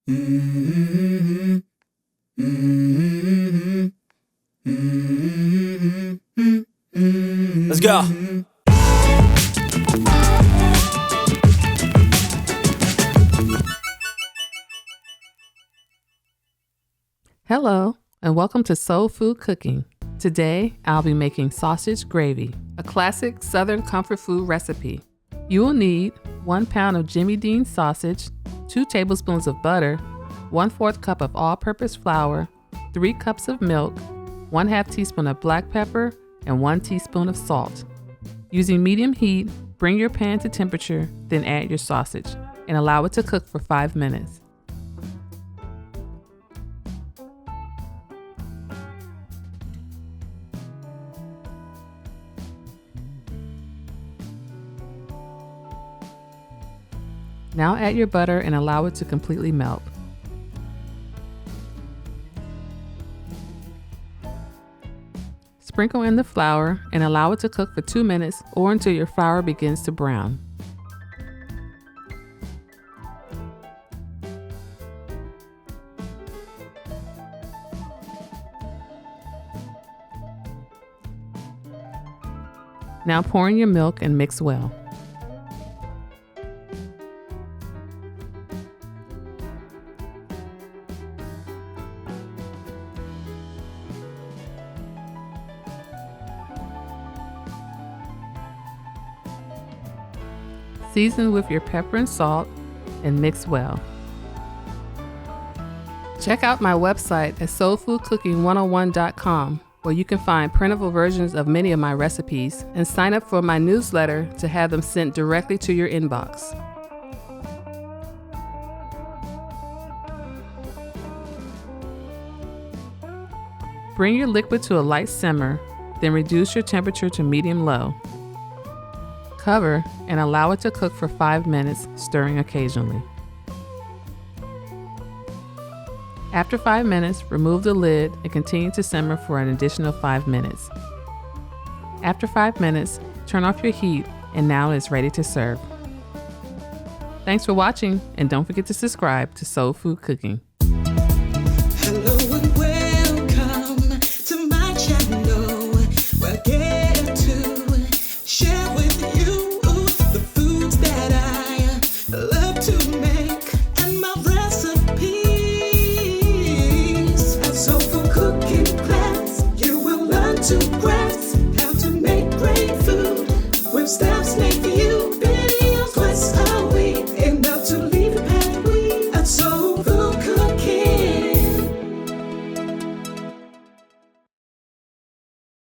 Let's go. Hello, and welcome to Soul Food Cooking. Today, I'll be making sausage gravy, a classic Southern comfort food recipe. You will need 1 pound of Jimmy Dean sausage, 2 tablespoons of butter, 1/4 cup of all-purpose flour, 3 cups of milk, 1/2 teaspoon of black pepper, and 1 teaspoon of salt. Using medium heat, bring your pan to temperature, then add your sausage, and allow it to cook for 5 minutes. Now add your butter and allow it to completely melt. Sprinkle in the flour and allow it to cook for 2 minutes or until your flour begins to brown. Now pour in your milk and mix well. Season with your pepper and salt and mix well. Check out my website at soulfoodcooking101.com, where you can find printable versions of many of my recipes, and sign up for my newsletter to have them sent directly to your inbox. Bring your liquid to a light simmer, then reduce your temperature to medium-low. Cover and allow it to cook for 5 minutes, stirring occasionally. After 5 minutes, remove the lid and continue to simmer for an additional 5 minutes. After 5 minutes, turn off your heat, and now it's ready to serve. Thanks for watching, and don't forget to subscribe to Soul Food Cooking.